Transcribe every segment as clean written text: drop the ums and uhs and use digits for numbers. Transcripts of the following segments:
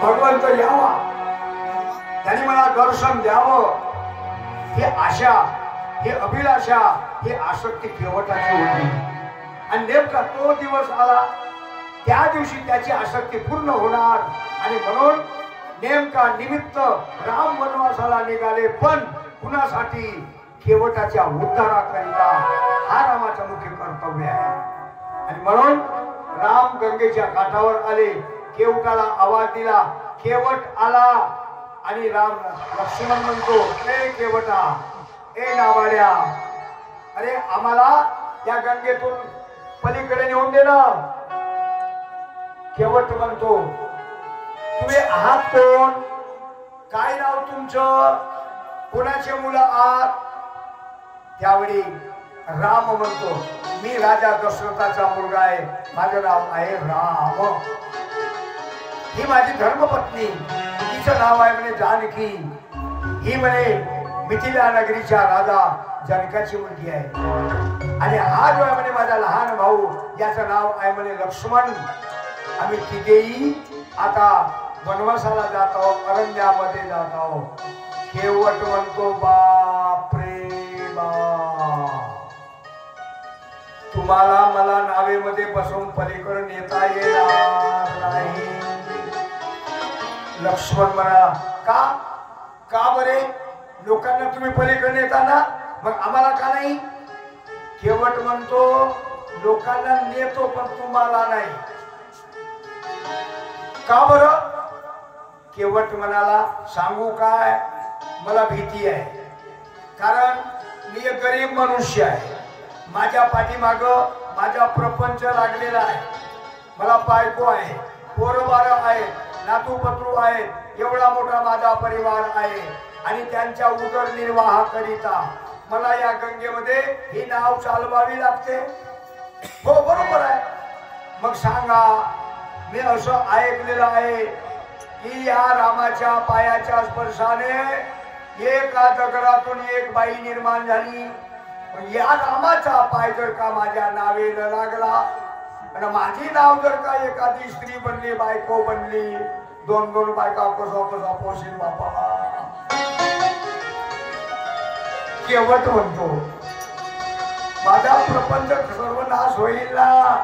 भगवंत यावा, त्यांनी मला दर्शन द्यावं, ही आशा, ही अभिलाषा, ही आसक्ती केवटाची होती. आणि नेमका तो दिवस आला, त्या दिवशी त्याची आसक्ती पूर्ण होणार. आणि म्हणून नेमका निमित्त राम वनवासाला निघाले, पण कुणासाठी? केवटाच्या उद्धाराकरिता. हा रामाचं मुख्य कर्तव्य आहे. आणि म्हणून राम गंगेच्या काठावर आले, केवटाला आवाज दिला, केवट आला. आणि राम लक्ष्मण म्हणतो, ए केवटा, ए नावाड्या, अरे आम्हाला या गंगेतून पलीकडे नेऊन दे ना. केवट म्हणतो, तुम्ही आहात कोण? काय नाव तुमचं? कोणाचे मुलं आहात? त्यावेळी राम म्हणतो, मी राजा दशरथाचा मुलगा आहे, माझं नाव आहे राम. ही माझी धर्मपत्नी, तिचं नाव आहे म्हणे जानकी. ही म्हणे मिथिला नगरीच्या राजा जनकाची मुलगी आहे. आणि हा जो आहे म्हणे माझा लहान भाऊ, याचं नाव आहे म्हणे लक्ष्मण. आम्ही तिघेही आता वनवासाला जात आहोत, अरण्यामध्ये जात आहोत. केवट म्हणतो, बाप रे बाप, तुम्हाला मला नावेमध्ये बसवून पलीकडे नेता येणार नाही. लक्ष्मण म्हणा, का का बरे? लोकांना तुम्ही पलीकडे नेता ना, मग आम्हाला का नाही? केवट म्हणतो, लोकांना नेतो पण तुम्हाला नाही. का बरं? केवट म्हणाला, सांगू काय, मला भीती आहे. कारण मी एक गरीब मनुष्य आहे, माझ्या पाठीमाग माझा प्रपंच लागलेला आहे. मला बायको आहे, पोरबाळ आहेत, नातू पत्रू आहेत, एवढा मोठा माझा परिवार आहे. आणि त्यांच्या उदरनिर्वाह करिता मला या गंगेमध्ये ही नाव चालवावी लागते. हो बरोबर आहे. मग सांगा, मी असं ऐकलेलं आहे की या रामाच्या पायाच्या स्पर्शाने एका दगडातून एक बाई निर्माण झाली. या रामाचा पाय जर का माझ्या नावेला लागला आणि माझी नाव जर का एखादी स्त्री बनली, बायको बनली, दोन दोन बायका कसा कसा पोषील बापा. केवट म्हणतो, माझा प्रपंच सर्वनाश होईल ना.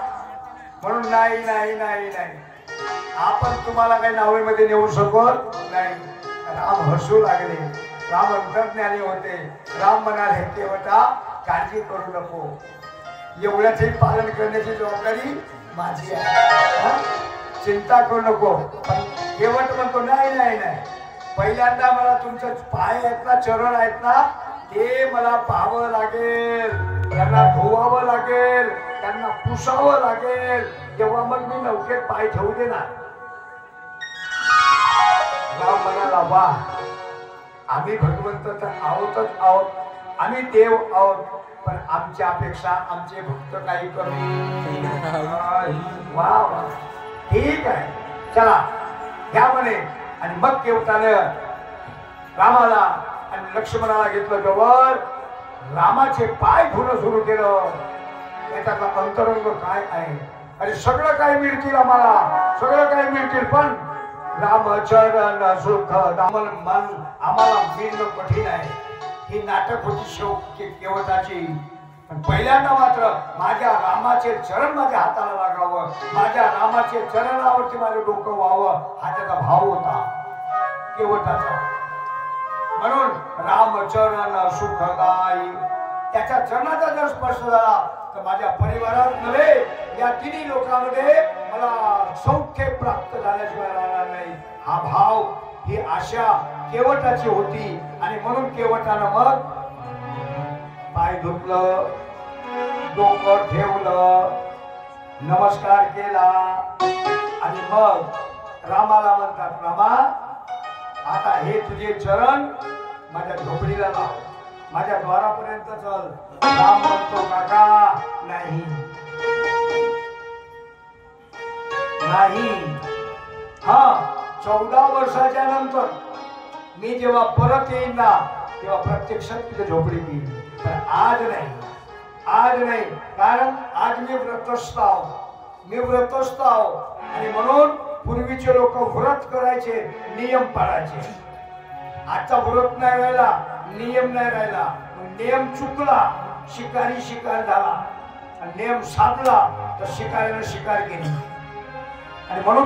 म्हणून नाही नाही नाही नाही, आपण तुम्हाला काही नावेमध्ये नेऊ शकत नाही. राम हसू लागले. राम अंतर्ज्ञानी होते. राम म्हणाले, केवटा काळजी करू नको, एवढ्याचे पालन करण्याची जबाबदारी माझी आहे, चिंता करू नको. पण केवट म्हणतो, नाही नाही नाही, पहिल्यांदा मला तुमचे पाय आहेत ना, चरण आहेत ना, ते मला पाहावं लागेल, त्यांना धुवावं लागेल, त्यांना पुसावं लागेल, तेव्हा मग मी नौकेत पाय ठेवू देणार. राम म्हणाला, वा, आम्ही भगवंत तर आहोतच आहोत, आम्ही देव आहोत, पण आमच्या अपेक्षा आमचे भक्त काही कमी. वा वा, ठीक आहे, चला घ्या म्हणे. आणि मग केवटाने रामाला आणि लक्ष्मणाला घेतलं जवळ, रामाचे पाय धुणं सुरू केलं. त्याचा अंतरंग काय आहे? अरे सगळं काय मिळतील आम्हाला, सगळं काय मिळतील, पण रामचरण सुख आम्हाला मिळणं कठीण आहे. ही नाटक होती शोक केवटाची. पण पहिल्यांदा मात्र माझ्या रामाचे चरण माझ्या हाताला लागावं, माझ्या रामाचे चरणावरती माझं डोकं व्हावं, हा त्याचा भाव होता केवटाचा. म्हणून रामचरण सुखदाई, त्याच्या चरणाचा जर स्पर्श झाला तर माझ्या परिवारात नव्हे, या तिन्ही लोकांमध्ये मला सौख्य प्राप्त झाल्याशिवाय राहणार नाही. हा भाव, ही आशा केवटाची होती. आणि म्हणून केवटानं मग पाय धुतलं, डोकं ठेवलं, नमस्कार केला. आणि मग रामाला म्हणतात, रामा, आता हे तुझे चरण माझ्या झोपडीला लाव, माझ्या द्वारापर्यंत चल. राम म्हणतो, काका नाही नाही, हा 14 वर्षाच्या नंतर मी जेव्हा परत येईन ना, तेव्हा प्रत्यक्षात तुझ्या झोपडीत येईल, पण आज नाही, आज नाही. कारण आज मी व्रतस्थ आहो, मी व्रतस्थ आहो. आणि म्हणून पूर्वीचे लोक व्रत करायचे, नियम पाळायचे. आजचा व्रत नाही राहिला, नियम नाही राहिला. नियम चुकला, शिकारी शिकार झाला, आणि नियम साधला तर शिकारीने शिकार केली. आणि म्हणून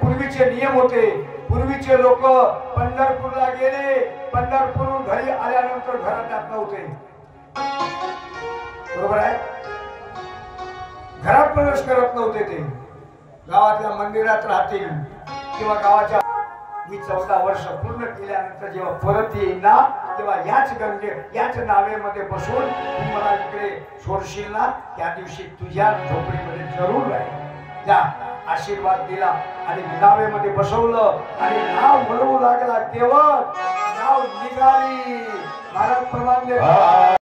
पूर्वीचे नियम होते. पूर्वीचे लोक पंढरपूरला गेले, पंढरपूरहून घरी आल्यानंतर घरात जात नव्हते. बरोबर आहे, घरात प्रवेश करत नव्हते. ते गावातल्या मंदिरात राहतील किंवा गावाच्या. मी 14 वर्ष पूर्ण केल्यानंतर जेव्हा परत येईल ना, तेव्हा याच नावेमध्ये बसून तू मला इकडे सोडशील ना, त्या दिवशी तुझ्या झोपडीमध्ये जरूर राहील. जा, आशीर्वाद दिला आणि नावेमध्ये बसवलं आणि नाव म्हणू लागला, तेव्हा नाव निघाली. महाराज प्रमाण